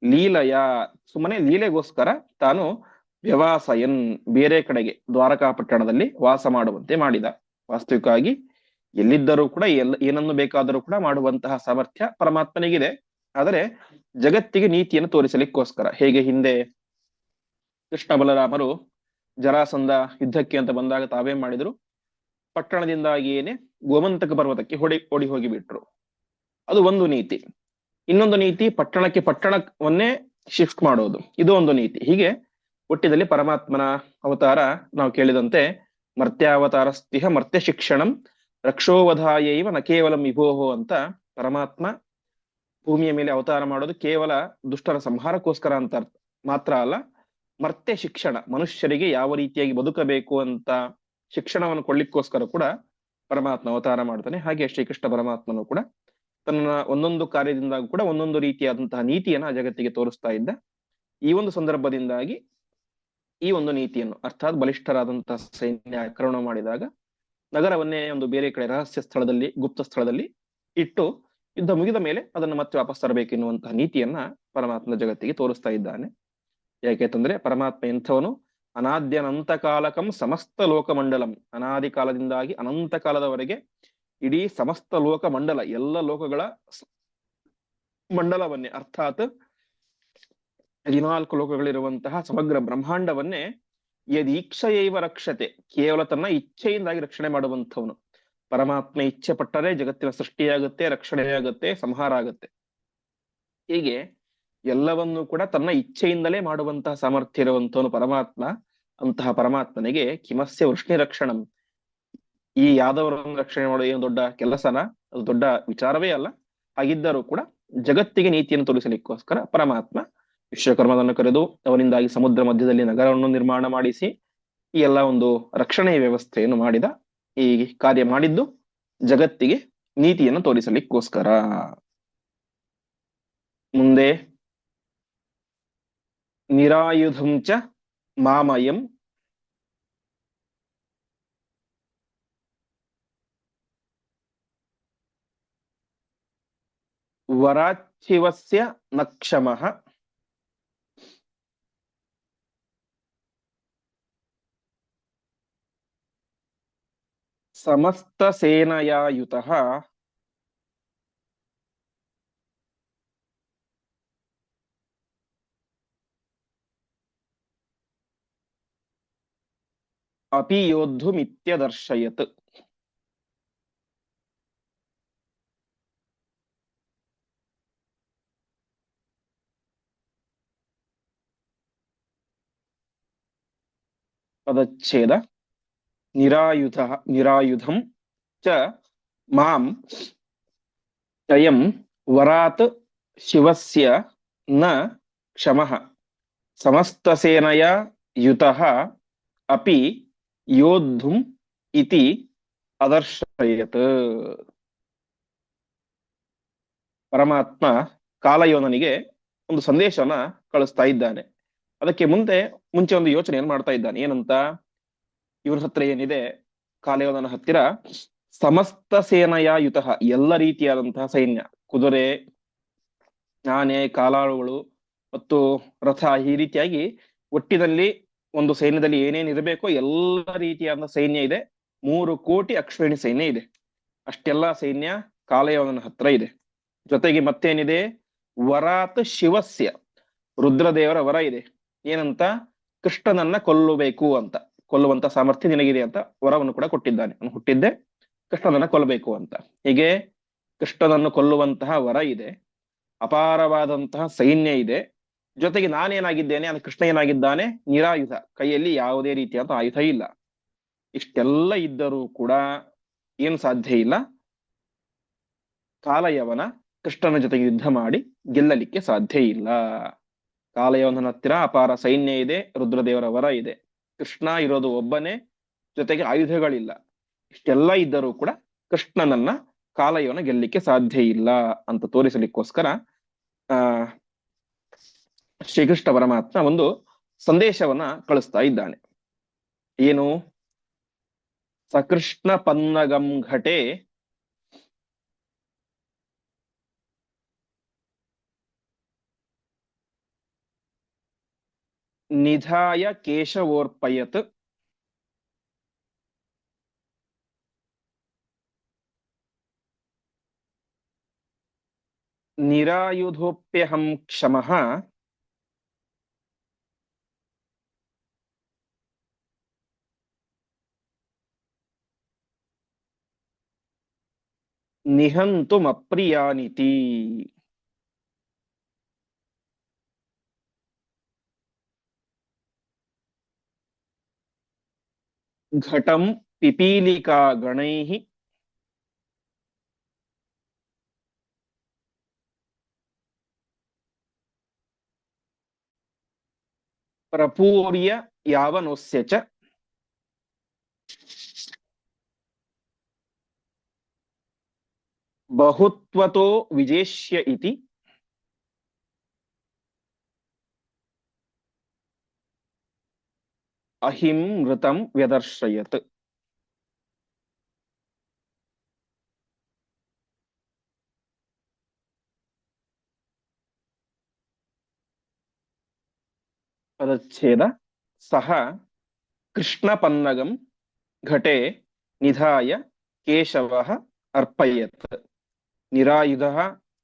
ಲೀಲಯ, ಸುಮ್ಮನೆ ಲೀಲೆಗೋಸ್ಕರ ತಾನು ವ್ಯವಾಸಯನ್, ಬೇರೆ ಕಡೆಗೆ ದ್ವಾರಕಾ ಪಟ್ಟಣದಲ್ಲಿ ವಾಸ ಮಾಡುವಂತೆ ಮಾಡಿದ. ವಾಸ್ತವಿಕವಾಗಿ ಎಲ್ಲಿದ್ದರೂ ಕೂಡ ಏನನ್ನು ಬೇಕಾದರೂ ಕೂಡ ಮಾಡುವಂತಹ ಸಾಮರ್ಥ್ಯ ಪರಮಾತ್ಮನಿಗಿದೆ. ಆದರೆ ಜಗತ್ತಿಗೆ ನೀತಿಯನ್ನು ತೋರಿಸಲಿಕ್ಕೋಸ್ಕರ, ಹೇಗೆ ಹಿಂದೆ ಕೃಷ್ಣ ಬಲರಾಮರು ಜರಾಸಂಧ ಯುದ್ಧಕ್ಕೆ ಅಂತ ಬಂದಾಗ ತಾವೇನ್ ಮಾಡಿದ್ರು, ಪಟ್ಟಣದಿಂದಾಗಿಯೇನೆ ಗೋಮಂತಕ ಪರ್ವತಕ್ಕೆ ಓಡಿ ಹೋಗಿಬಿಟ್ರು. ಅದು ಒಂದು ನೀತಿ. ಇನ್ನೊಂದು ನೀತಿ ಪಟ್ಟಣವನ್ನೇ ಶಿಫ್ಟ್ ಮಾಡೋದು, ಇದು ಒಂದು ನೀತಿ. ಹೀಗೆ ಒಟ್ಟಿನಲ್ಲಿ ಪರಮಾತ್ಮನ ಅವತಾರ ನಾವು ಕೇಳಿದಂತೆ ಮರ್ತ್ಯಾವತಾರಸ್ತಿಹ ಮರ್ತ್ಯ ಶಿಕ್ಷಣಂ ರಕ್ಷೋವಧಾಯೈವ ನ ಕೇವಲಂ ವಿಭೋಹೋ ಅಂತ ಪರಮಾತ್ಮ ಭೂಮಿಯ ಮೇಲೆ ಅವತಾರ ಮಾಡೋದು ಕೇವಲ ದುಷ್ಟರ ಸಂಹಾರಕ್ಕೋಸ್ಕರ ಅಂತ ಮಾತ್ರ ಅಲ್ಲ, ಮರ್ತ್ಯ ಶಿಕ್ಷಣ, ಮನುಷ್ಯರಿಗೆ ಯಾವ ರೀತಿಯಾಗಿ ಬದುಕಬೇಕು ಅಂತ ಶಿಕ್ಷಣವನ್ನು ಕೊಡ್ಲಿಕ್ಕೋಸ್ಕರ ಕೂಡ ಪರಮಾತ್ಮ ಅವತಾರ ಮಾಡ್ತಾನೆ. ಹಾಗೆ ಶ್ರೀಕೃಷ್ಣ ಪರಮಾತ್ಮನು ಕೂಡ ತನ್ನ ಒಂದೊಂದು ಕಾರ್ಯದಿಂದ ಕೂಡ ಒಂದೊಂದು ರೀತಿಯಾದಂತಹ ನೀತಿಯನ್ನ ಜಗತ್ತಿಗೆ ತೋರಿಸ್ತಾ ಇದ್ದ. ಈ ಒಂದು ಸಂದರ್ಭದಿಂದಾಗಿ ಈ ಒಂದು ನೀತಿಯನ್ನು ಅರ್ಥಾತ್ ಬಲಿಷ್ಠರಾದಂತಹ ಸೈನ್ಯ ಆಕ್ರಮಣ ಮಾಡಿದಾಗ ನಗರವನ್ನೇ ಒಂದು ಬೇರೆ ಕಡೆ ರಹಸ್ಯ ಸ್ಥಳದಲ್ಲಿ, ಗುಪ್ತ ಸ್ಥಳದಲ್ಲಿ ಇಟ್ಟು ಯುದ್ಧ ಮುಗಿದ ಮೇಲೆ ಅದನ್ನು ಮತ್ತೆ ವಾಪಸ್ ತರಬೇಕೆನ್ನುವಂತಹ ನೀತಿಯನ್ನ ಪರಮಾತ್ಮ ಜಗತ್ತಿಗೆ ತೋರಿಸ್ತಾ ಇದ್ದಾನೆ. ಯಾಕೆಂತಂದ್ರೆ ಪರಮಾತ್ಮ ಎಂಥವನು, ಅನಾದ್ಯನಂತ ಕಾಲಕಂ ಸಮಸ್ತ ಲೋಕಮಂಡಲಂ, ಅನಾದಿ ಕಾಲದಿಂದಾಗಿ ಅನಂತ ಕಾಲದವರೆಗೆ ಇಡೀ ಸಮಸ್ತ ಲೋಕ ಮಂಡಲ, ಎಲ್ಲ ಲೋಕಗಳ ಮಂಡಲವನ್ನೇ ಅರ್ಥಾತ್ 14 ಲೋಕಗಳಿರುವಂತಹ ಸಮಗ್ರ ಬ್ರಹ್ಮಾಂಡವನ್ನೇ ಯದೀಕ್ಷಯೈವ ರಕ್ಷತೆ, ಕೇವಲ ತನ್ನ ಇಚ್ಛೆಯಿಂದಾಗಿ ರಕ್ಷಣೆ ಮಾಡುವಂಥವನು. ಪರಮಾತ್ಮ ಇಚ್ಛೆ ಪಟ್ಟರೆ ಜಗತ್ತಿನ ಸೃಷ್ಟಿಯಾಗುತ್ತೆ, ರಕ್ಷಣೆಯಾಗುತ್ತೆ, ಸಂಹಾರ ಆಗುತ್ತೆ. ಹೀಗೆ ಎಲ್ಲವನ್ನೂ ಕೂಡ ತನ್ನ ಇಚ್ಛೆಯಿಂದಲೇ ಮಾಡುವಂತಹ ಸಾಮರ್ಥ್ಯ ಇರುವಂತವನು ಪರಮಾತ್ಮ. ಅಂತಹ ಪರಮಾತ್ಮನಿಗೆ ಕಿಮಸ್ಯ ವೃಷ್ಣಿ ರಕ್ಷಣಂ, ಈ ಯಾದವರನ್ನು ರಕ್ಷಣೆ ಮಾಡೋದು ಏನು ದೊಡ್ಡ ಕೆಲಸನ, ಅದು ದೊಡ್ಡ ವಿಚಾರವೇ ಅಲ್ಲ. ಹಾಗಿದ್ದರೂ ಕೂಡ ಜಗತ್ತಿಗೆ ನೀತಿಯನ್ನು ತೋರಿಸಲಿಕ್ಕೋಸ್ಕರ ಪರಮಾತ್ಮ ವಿಶ್ವಕರ್ಮನನ್ನು ಕರೆದು ಅವನಿಂದಾಗಿ ಸಮುದ್ರ ಮಧ್ಯದಲ್ಲಿ ನಗರವನ್ನು ನಿರ್ಮಾಣ ಮಾಡಿಸಿ ಈ ಎಲ್ಲ ಒಂದು ರಕ್ಷಣೆಯ ವ್ಯವಸ್ಥೆಯನ್ನು ಮಾಡಿದ. ಈ ಕಾರ್ಯ ಮಾಡಿದ್ದು ಜಗತ್ತಿಗೆ ನೀತಿಯನ್ನು ತೋರಿಸಲಿಕ್ಕೋಸ್ಕರ. ಮುಂದೆ ನಿರಾಯುಧಂ ಚ ಮಾಮಯಂ ವರಾಚ್ಛಿವಸ್ಯ ನಕ್ಷಮಃ ಸಮಸ್ತ ಸೇನಯಾಯುತಃ ಅಪಿ ಯೋದ್ಧುಮಿತ್ಯದರ್ಶಯತ್. ಪದಚ್ಛೇದ. ನಿರಾಯುಧಂ ಚ ಮಾಂ ಅಯಂ ವರಾತ್ ಶಿವಸ್ಯ ನ ಕ್ಷಮಃ ಸಮಸ್ತಸೇನಯ ಯುತಃ ಅಪಿ ಯೋದ್ಧುಂ ಇತಿ ಅದರ್ಶಯತ್. ಪರಮಾತ್ಮ ಕಾಲಯೋನನಿಗೆ ಒಂದು ಸಂದೇಶವನ್ನ ಕಳಿಸ್ತಾ ಇದ್ದಾನೆ. ಅದಕ್ಕೆ ಮುಂಚೆ ಒಂದು ಯೋಚನೆಯನ್ನು ಮಾಡ್ತಾ ಇದ್ದಾನೆ. ಏನಂತ? ಇವ್ರ ಹತ್ರ ಏನಿದೆ, ಕಾಲಯೋನನ ಹತ್ತಿರ ಸಮಸ್ತ ಸೇನಯಾಯುತಃ ಎಲ್ಲ ರೀತಿಯಾದಂತಹ ಸೈನ್ಯ, ಕುದುರೆ, ಆನೆ, ಕಾಲಾಳುಗಳು ಮತ್ತು ರಥ, ಈ ರೀತಿಯಾಗಿ ಒಟ್ಟಿನಲ್ಲಿ ಒಂದು ಸೈನ್ಯದಲ್ಲಿ ಏನೇನ್ ಇರಬೇಕೋ ಎಲ್ಲ ರೀತಿಯಾದ ಸೈನ್ಯ ಇದೆ. 3 ಕೋಟಿ ಅಕ್ಷೋಹಿಣಿ ಸೈನ್ಯ ಇದೆ. ಅಷ್ಟೆಲ್ಲ ಸೈನ್ಯ ಕಾಲಯೋನನ ಹತ್ರ ಇದೆ. ಜೊತೆಗೆ ಮತ್ತೇನಿದೆ? ವರಾತ್ ಶಿವಸ್ಯ, ರುದ್ರದೇವರ ವರ ಇದೆ. ಏನಂತ? ಕೃಷ್ಣನನ್ನ ಕೊಲ್ಲಬೇಕು ಅಂತ, ಕೊಲ್ಲುವಂತ ಸಾಮರ್ಥ್ಯ ನಿನಗಿದೆ ಅಂತ ವರವನ್ನು ಕೂಡ ಕೊಟ್ಟಿದ್ದಾನೆ. ಅವನು ಹುಟ್ಟಿದ್ದೆ ಕೃಷ್ಣನನ್ನ ಕೊಲ್ಲಬೇಕು ಅಂತ. ಹೀಗೆ ಕೃಷ್ಣನನ್ನು ಕೊಲ್ಲುವಂತಹ ವರ ಇದೆ, ಅಪಾರವಾದಂತಹ ಸೈನ್ಯ ಇದೆ. ಜೊತೆಗೆ ನಾನೇನಾಗಿದ್ದೇನೆ, ಅದು ಕೃಷ್ಣ ಏನಾಗಿದ್ದಾನೆ? ನಿರಾಯುಧ, ಕೈಯಲ್ಲಿ ಯಾವುದೇ ರೀತಿಯಾದ ಆಯುಧ ಇಲ್ಲ. ಇಷ್ಟೆಲ್ಲ ಇದ್ದರೂ ಕೂಡ ಏನು ಸಾಧ್ಯ ಇಲ್ಲ, ಕಾಲಯವನ ಕೃಷ್ಣನ ಜೊತೆಗೆ ಯುದ್ಧ ಮಾಡಿ ಗೆಲ್ಲಲಿಕ್ಕೆ ಸಾಧ್ಯ ಇಲ್ಲ. ಕಾಲಯವನ ಹತ್ತಿರ ಅಪಾರ ಸೈನ್ಯ ಇದೆ, ರುದ್ರದೇವರ ವರ ಇದೆ, ಕೃಷ್ಣ ಇರೋದು ಒಬ್ಬನೇ, ಜೊತೆಗೆ ಆಯುಧಗಳಿಲ್ಲ. ಇಷ್ಟೆಲ್ಲ ಇದ್ದರೂ ಕೂಡ ಕೃಷ್ಣನನ್ನ ಕಾಲಯವನ ಗೆಲ್ಲಿಕ್ಕೆ ಸಾಧ್ಯ ಇಲ್ಲ ಅಂತ ತೋರಿಸಲಿಕ್ಕೋಸ್ಕರ ಶ್ರೀಕೃಷ್ಣ ಪರಮಾತ್ಮ ಒಂದು ಸಂದೇಶವನ್ನ ಕಳಿಸ್ತಾ ಇದ್ದಾನೆ. ಏನು? ಸಕೃಷ್ಣ ಪನ್ನಗಂ ಘಟೆ ನಿಧಾಯ ಕೇಶವೋರ್ಪಯತ್ ನಿರಾಯುಧೋಪ್ಯಹಂ ಕ್ಷಮಃ ನಿಹಂತುಮಪ್ರಿಯಾನಿತಿ. ಘಟಂ ಪಿಪೀಲಿಕಾ ಗಣೈಃ ಪ್ರಪೂರ್ಯ ಯಾವನೋಸ್ಯ ಚ ಬಹುತ್ವತೋ ವಿಜೇಷ್ಯ ಇತಿ ಅಹಿಂ ಮೃತಂ ವ್ಯದರ್ಶಯತ್. ಪದಚ್ಛೇದ. ಸಹ ಕೃಷ್ಣ ಪನ್ನಗಂ ಘಟೆ ನಿಧಾಯ ಕೇಶವಃ ಅರ್ಪಯತ್ ನಿರಾಯುಧಃ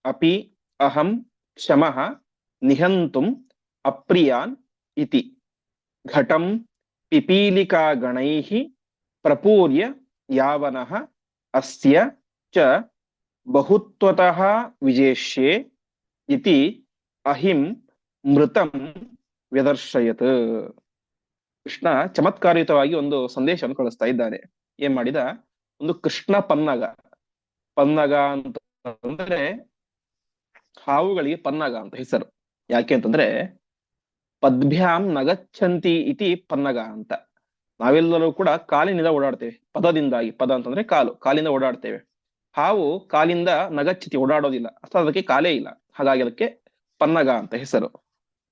ಅಪಿ ಅಹಂ ಕ್ಷಮಃ ನಿಹಂತುಂ ಅಪ್ರಿಯಾನ್ ಇತಿ ಘಟಂ ಪಿಪೀಲಿಕಾ ಗಣೈಃ ಪ್ರಪೂರ್ಯ ಯಾವನಃ ಅಸ್ಯ ಚ ಬಹುತ್ವತಃ ವಿಜೇಷ್ಯೆ ಇತಿ ಅಹಿಂ ಮೃತಂ ವ್ಯದರ್ಶಯತ್. ಕೃಷ್ಣ ಚಮತ್ಕಾರಿತವಾಗಿ ಒಂದು ಸಂದೇಶವನ್ನು ಕಳಿಸ್ತಾ ಇದ್ದಾನೆ. ಏನ್ ಮಾಡಿದ? ಒಂದು ಕೃಷ್ಣ ಪನ್ನಗ. ಪನ್ನಗ ಅಂತ ಅಂದ್ರೆ ಹಾವುಗಳಿಗೆ ಪನ್ನಗ ಅಂತ ಹೆಸರು. ಯಾಕೆ ಅಂತಂದ್ರೆ ಪದ್ಭ್ಯಾಂ ನಗಚ್ಛಂತಿ ಇತಿ ಪನ್ನಗ ಅಂತ. ನಾವೆಲ್ಲರೂ ಕೂಡ ಕಾಲಿನಿಂದ ಓಡಾಡ್ತೇವೆ, ಪದದಿಂದಾಗಿ. ಪದ ಅಂತಂದ್ರೆ ಕಾಲು, ಕಾಲಿಂದ ಓಡಾಡ್ತೇವೆ. ಹಾವು ಕಾಲಿಂದ ನಗಚ್ಚಿತಿ ಓಡಾಡೋದಿಲ್ಲ, ಅಥವಾ ಅದಕ್ಕೆ ಕಾಲೇ ಇಲ್ಲ, ಹಾಗಾಗಿ ಅದಕ್ಕೆ ಪನ್ನಗ ಅಂತ ಹೆಸರು.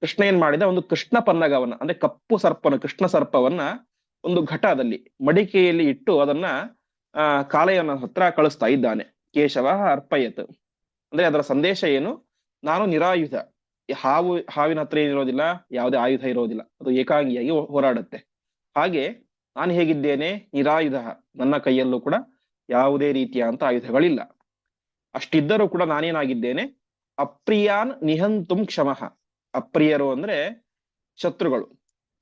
ಕೃಷ್ಣ ಏನ್ ಮಾಡಿದ, ಒಂದು ಕೃಷ್ಣ ಪನ್ನಗವನ್ನ, ಅಂದ್ರೆ ಕಪ್ಪು ಸರ್ಪನ, ಕೃಷ್ಣ ಸರ್ಪವನ್ನ ಒಂದು ಘಟದಲ್ಲಿ, ಮಡಿಕೆಯಲ್ಲಿ ಇಟ್ಟು ಅದನ್ನ ಕಾಳೆಯನ ಹತ್ರ ಕಳಿಸ್ತಾ ಇದ್ದಾನೆ. ಕೇಶವ ಅರ್ಪಯತ್, ಅಂದ್ರೆ ಅದರ ಸಂದೇಶ ಏನು, ನಾನು ನಿರಾಯುಧ. ಹಾವಿನ ಹತ್ರ ಏನಿರೋದಿಲ್ಲ, ಯಾವುದೇ ಆಯುಧ ಇರೋದಿಲ್ಲ, ಅದು ಏಕಾಂಗಿಯಾಗಿ ಹೋರಾಡುತ್ತೆ. ಹಾಗೆ ನಾನು ಹೇಗಿದ್ದೇನೆ, ನಿರಾಯುಧ, ನನ್ನ ಕೈಯಲ್ಲೂ ಕೂಡ ಯಾವುದೇ ರೀತಿಯ ಅಂತ ಆಯುಧಗಳಿಲ್ಲ. ಅಷ್ಟಿದ್ದರೂ ಕೂಡ ನಾನೇನಾಗಿದ್ದೇನೆ, ಅಪ್ರಿಯಾನ್ ನಿಹಂತುಂ ಕ್ಷಮಃ. ಅಪ್ರಿಯರು ಅಂದ್ರೆ ಶತ್ರುಗಳು,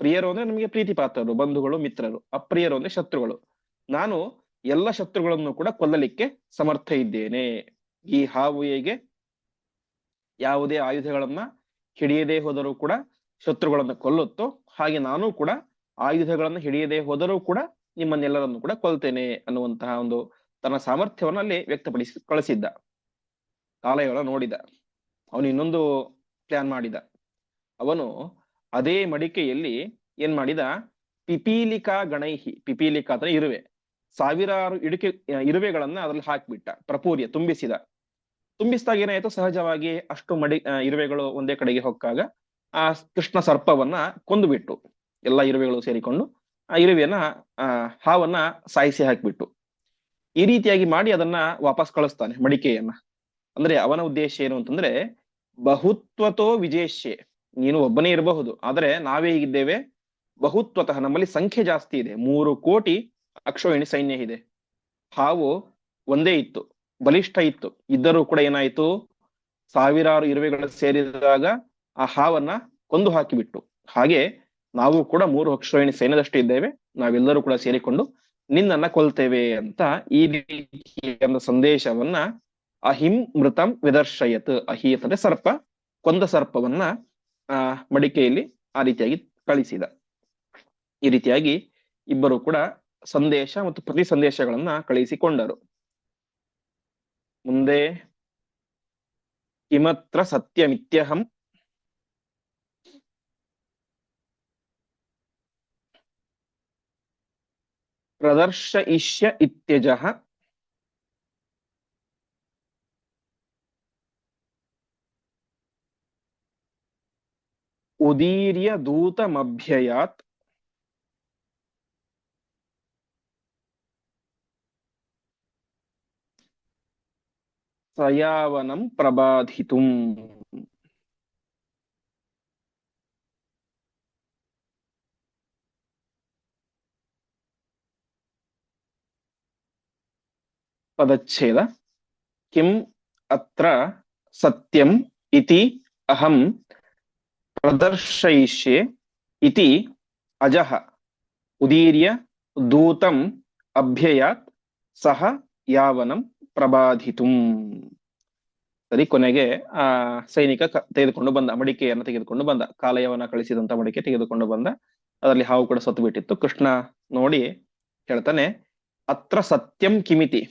ಪ್ರಿಯರು ಅಂದ್ರೆ ನಮಗೆ ಪ್ರೀತಿ ಪಾತ್ರರು, ಬಂಧುಗಳು, ಮಿತ್ರರು. ಅಪ್ರಿಯರು ಅಂದ್ರೆ ಶತ್ರುಗಳು. ನಾನು ಎಲ್ಲ ಶತ್ರುಗಳನ್ನು ಕೂಡ ಕೊಲ್ಲಲಿಕ್ಕೆ ಸಮರ್ಥ ಇದ್ದೇನೆ. ಈ ಹಾವು ಹೇಗೆ ಯಾವುದೇ ಆಯುಧಗಳನ್ನ ಹಿಡಿಯದೇ ಹೋದರೂ ಕೂಡ ಶತ್ರುಗಳನ್ನ ಕೊಲ್ಲುತ್ತೋ, ಹಾಗೆ ನಾನು ಕೂಡ ಆಯುಧಗಳನ್ನ ಹಿಡಿಯದೇ ಹೋದರೂ ಕೂಡ ನಿಮ್ಮನ್ನೆಲ್ಲರನ್ನು ಕೂಡ ಕೊಲ್ತೇನೆ ಅನ್ನುವಂತಹ ಒಂದು ತನ್ನ ಸಾಮರ್ಥ್ಯವನ್ನ ಅಲ್ಲಿ ವ್ಯಕ್ತಪಡಿಸಿ ಕಳಿಸಿದ್ದ. ಕಾಲಯವನ ನೋಡಿದ, ಅವನು ಇನ್ನೊಂದು ಪ್ಲಾನ್ ಮಾಡಿದ. ಅವನು ಅದೇ ಮಡಿಕೆಯಲ್ಲಿ ಏನ್ ಮಾಡಿದ, ಪಿಪೀಲಿಕಾ ಗಣೈಹಿ, ಪಿಪೀಲಿಕಾ ಅಂದ್ರೆ ಇರುವೆ, ಸಾವಿರಾರು ಇರುವೆಗಳನ್ನ ಅದ್ರಲ್ಲಿ ಹಾಕ್ಬಿಟ್ಟ, ಪ್ರಪೂರ್ಯ ತುಂಬಿಸಿದ. ತುಂಬಿಸಿದಾಗ ಏನಾಯ್ತು, ಸಹಜವಾಗಿ ಅಷ್ಟು ಇರುವೆಗಳು ಒಂದೇ ಕಡೆಗೆ ಹೊಕ್ಕಾಗ ಆ ಕೃಷ್ಣ ಸರ್ಪವನ್ನ ಕೊಂದು ಬಿಟ್ಟು, ಎಲ್ಲ ಇರುವೆಗಳು ಸೇರಿಕೊಂಡು ಆ ಇರುವೆಯನ್ನ ಹಾವನ್ನ ಸಾಯಿಸಿ ಹಾಕ್ಬಿಟ್ಟು, ಈ ರೀತಿಯಾಗಿ ಮಾಡಿ ಅದನ್ನ ವಾಪಸ್ ಕಳಿಸ್ತಾನೆ ಮಡಿಕೆಯನ್ನ. ಅಂದ್ರೆ ಅವನ ಉದ್ದೇಶ ಏನು ಅಂತಂದ್ರೆ, ಬಹುತ್ವತೋ ವಿಜೇಷ್ಯೆ, ನೀನು ಒಬ್ಬನೇ ಇರಬಹುದು, ಆದ್ರೆ ನಾವೇ ಹೀಗಿದ್ದೇವೆ, ಬಹುತ್ವತಃ ನಮ್ಮಲ್ಲಿ ಸಂಖ್ಯೆ ಜಾಸ್ತಿ ಇದೆ, 3 ಕೋಟಿ ಅಕ್ಷೋಹಿಣಿ ಸೈನ್ಯ ಇದೆ. ಹಾವು ಒಂದೇ ಇತ್ತು, ಬಲಿಷ್ಠ ಇತ್ತು, ಇದ್ದರೂ ಕೂಡ ಏನಾಯ್ತು, ಸಾವಿರಾರು ಇರುವೆಗಳು ಸೇರಿದಾಗ ಆ ಹಾವನ್ನ ಕೊಂದು ಹಾಕಿಬಿಟ್ಟು. ಹಾಗೆ ನಾವು ಕೂಡ 3 ಅಕ್ಷೋಹಿಣಿ ಸೈನ್ಯದಷ್ಟು ಇದ್ದೇವೆ, ನಾವೆಲ್ಲರೂ ಕೂಡ ಸೇರಿಕೊಂಡು ನಿನ್ನನ್ನ ಕೊಲ್ತೇವೆ ಅಂತ ಈ ರೀತಿಯ ಸಂದೇಶವನ್ನ ಅಹಿಂ ಮೃತಂ ವಿದರ್ಶಯತ್. ಅಹಿ ಅಂದ್ರೆ ಸರ್ಪ, ಕೊಂದ ಸರ್ಪವನ್ನ ಮಡಿಕೆಯಲ್ಲಿ ಆ ರೀತಿಯಾಗಿ ಕಳಿಸಿದ. ಈ ರೀತಿಯಾಗಿ ಇಬ್ಬರು ಕೂಡ ಸಂದೇಶ ಮತ್ತು ಪ್ರತಿ ಸಂದೇಶಗಳನ್ನ ಕಳಿಸಿಕೊಂಡರು. ಮುಂದೆ ಕಿಮತ್ರ ಸತ್ಯಮಿತ್ಯಹಂ ಪ್ರದರ್ಶಯಿಷ್ಯ ಇತ್ಯಜಃ ಉದೀರ್ಯ ದೂತಮಭ್ಯಯಾತ್ ಸಯಾವನಂ ಪ್ರಬಾಧಿತುಂ. ಪದಚ್ಛೇದ. ಕಿಂ ಅತ್ರ ಸತ್ಯಂ ಇತಿ ಅಹಂ ಪ್ರದರ್ಶಯಿಷ್ಯೆ ಇತಿ ಅಜಃ ಉದೀರ್ಯ ದೂತಂ ಅಭ್ಯಯಾತ್ ಸಹ ಯಾವನಂ ಪ್ರಬಾಧಿತುಂ. ಸರಿ, ಕೊನೆಗೆ ಆ ಸೈನಿಕ ತೆಗೆದುಕೊಂಡು ಬಂದ, ಮಡಿಕೆಯನ್ನು ತೆಗೆದುಕೊಂಡು ಬಂದ, ಕಾಲಯವನ ಕಳಿಸಿದಂತ ಮಡಿಕೆ ತೆಗೆದುಕೊಂಡು ಬಂದ. ಅದರಲ್ಲಿ ಹಾವು ಕೂಡ ಸತ್ತು ಬಿಟ್ಟಿತ್ತು. ಕೃಷ್ಣ ನೋಡಿ ಹೇಳ್ತಾನೆ, ಅತ್ರ ಸತ್ಯಂ ಕಿಮಿತಿ.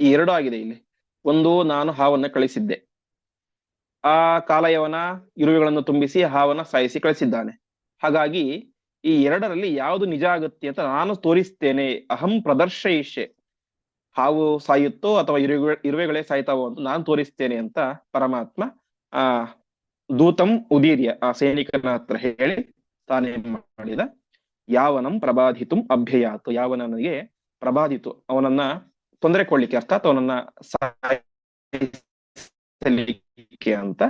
ಈ 2 ಆಗಿದೆ ಇಲ್ಲಿ. ಒಂದು, ನಾನು ಹಾವನ್ನ ಕಳಿಸಿದ್ದೆ, ಆ ಕಾಲಯವನ ಇರುವೆಗಳನ್ನು ತುಂಬಿಸಿ ಹಾವನ್ನ ಸಾಯಿಸಿ ಕಳಿಸಿದ್ದಾನೆ. ಹಾಗಾಗಿ ಈ 2ರಲ್ಲಿ ಯಾವುದು ನಿಜ ಆಗುತ್ತೆ ಅಂತ ನಾನು ತೋರಿಸ್ತೇನೆ. ಅಹಂ ಪ್ರದರ್ಶಯಿಷ್ಯೆ, ಹಾವು ಸಾಯುತ್ತೋ ಅಥವಾ ಇರುವೆಗಳೇ ಸಾಯ್ತಾವೋ ಅಂತ ನಾನು ತೋರಿಸ್ತೇನೆ ಅಂತ ಪರಮಾತ್ಮ ಆ ದೂತಂ ಉದೀರ್ಯ, ಆ ಸೈನಿಕನ ಹತ್ರ ಹೇಳಿ ತಾನೇ ಮಾಡಿದ. ಯಾವನಂ ಪ್ರಬಾಧಿತುಂ ಅಭ್ಯಯಾತು, ಯಾವನನಿಗೆ ಪ್ರಬಾಧಿತು, ಅವನನ್ನ ತೊಂದರೆ ಕೊಡ್ಲಿಕ್ಕೆ, ಅರ್ಥಾತ್ ಅವನನ್ನ ಸಾಯಿಸಲಿಕ್ಕೆ ಅಂತ,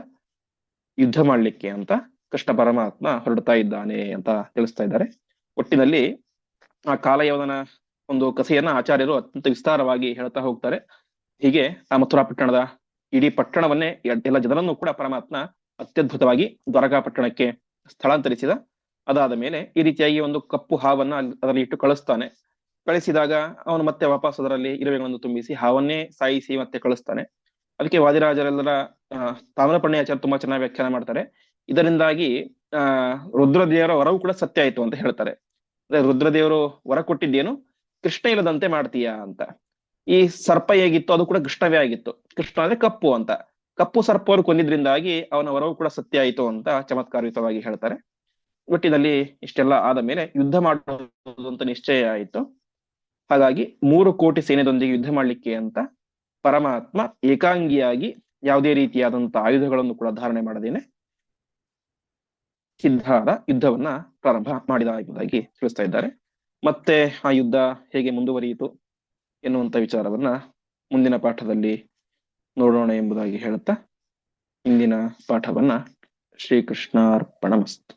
ಯುದ್ಧ ಮಾಡ್ಲಿಕ್ಕೆ ಅಂತ ಕೃಷ್ಣ ಪರಮಾತ್ಮ ಹೊರಡ್ತಾ ಇದ್ದಾನೆ ಅಂತ ತಿಳಿಸ್ತಾ ಇದ್ದಾರೆ. ಒಟ್ಟಿನಲ್ಲಿ ಆ ಕಾಲಯವನ ಒಂದು ಕಥೆಯನ್ನ ಆಚಾರ್ಯರು ಅತ್ಯಂತ ವಿಸ್ತಾರವಾಗಿ ಹೇಳ್ತಾ ಹೋಗ್ತಾರೆ. ಹೀಗೆ ಆ ಮಥುರಾ ಪಟ್ಟಣದ ಇಡೀ ಪಟ್ಟಣವನ್ನೇ, ಎಲ್ಲ ಜನರನ್ನು ಕೂಡ ಪರಮಾತ್ಮ ಅತ್ಯದ್ಭುತವಾಗಿ ದ್ವಾರಕಾ ಪಟ್ಟಣಕ್ಕೆ ಸ್ಥಳಾಂತರಿಸಿದ. ಅದಾದ ಮೇಲೆ ಈ ರೀತಿಯಾಗಿ ಒಂದು ಕಪ್ಪು ಹಾವನ್ನ ಅದರಲ್ಲಿ ಇಟ್ಟು ಕಳಿಸ್ತಾನೆ. ಕಳಿಸಿದಾಗ ಅವನು ಮತ್ತೆ ವಾಪಸ್ ಅದರಲ್ಲಿ ಇರುವೆಗಳನ್ನು ತುಂಬಿಸಿ ಹಾವನ್ನೇ ಸಾಯಿಸಿ ಮತ್ತೆ ಕಳಿಸ್ತಾನೆ. ಅದಕ್ಕೆ ವಾದಿರಾಜರೆಲ್ಲರ ತಾಮ್ರಪರ್ಣಿಯಾಚಾರ್ಯ ತುಂಬಾ ಚೆನ್ನಾಗಿ ವ್ಯಾಖ್ಯಾನ ಮಾಡ್ತಾರೆ. ಇದರಿಂದಾಗಿ ರುದ್ರದೇವರ ವರವು ಕೂಡ ಸತ್ಯ ಆಯ್ತು ಅಂತ ಹೇಳ್ತಾರೆ. ರುದ್ರದೇವರು ವರ ಕೊಟ್ಟಿದ್ದೇನು, ಕೃಷ್ಣ ಇಲ್ಲದಂತೆ ಮಾಡ್ತೀಯಾ ಅಂತ. ಈ ಸರ್ಪ ಹೇಗಿತ್ತು, ಅದು ಕೂಡ ಕೃಷ್ಣವೇ ಆಗಿತ್ತು. ಕೃಷ್ಣ ಅಂದ್ರೆ ಕಪ್ಪು ಅಂತ, ಕಪ್ಪು ಸರ್ಪವರು ಕೊಂದಿದ್ರಿಂದಾಗಿ ಅವನ ವರವು ಕೂಡ ಸತ್ಯ ಆಯಿತು ಅಂತ ಚಮತ್ಕಾರಯುತವಾಗಿ ಹೇಳ್ತಾರೆ. ಒಟ್ಟಿನಲ್ಲಿ ಇಷ್ಟೆಲ್ಲ ಆದ ಮೇಲೆ ಯುದ್ಧ ಮಾಡುವುದು ಅಂತ ನಿಶ್ಚಯ ಆಯಿತು. ಹಾಗಾಗಿ 3 ಕೋಟಿ ಸೈನ್ಯದೊಂದಿಗೆ ಯುದ್ಧ ಮಾಡ್ಲಿಕ್ಕೆ ಅಂತ ಪರಮಾತ್ಮ ಏಕಾಂಗಿಯಾಗಿ ಯಾವುದೇ ರೀತಿಯಾದಂತಹ ಆಯುಧಗಳನ್ನು ಕೂಡ ಧಾರಣೆ ಮಾಡದೇನೆ ಸಿದ್ಧಾದ ಯುದ್ಧವನ್ನ ಪ್ರಾರಂಭ ಮಾಡಿದ ಎಂಬುದಾಗಿ ತಿಳಿಸ್ತಾ ಇದ್ದಾರೆ. ಮತ್ತೆ ಆ ಯುದ್ಧ ಹೇಗೆ ಮುಂದುವರಿಯಿತು ಎನ್ನುವಂತ ವಿಚಾರವನ್ನ ಮುಂದಿನ ಪಾಠದಲ್ಲಿ ನೋಡೋಣ ಎಂಬುದಾಗಿ ಹೇಳುತ್ತಾ ಇಂದಿನ ಪಾಠವನ್ನ ಶ್ರೀಕೃಷ್ಣಾರ್ಪಣಮಸ್ತು.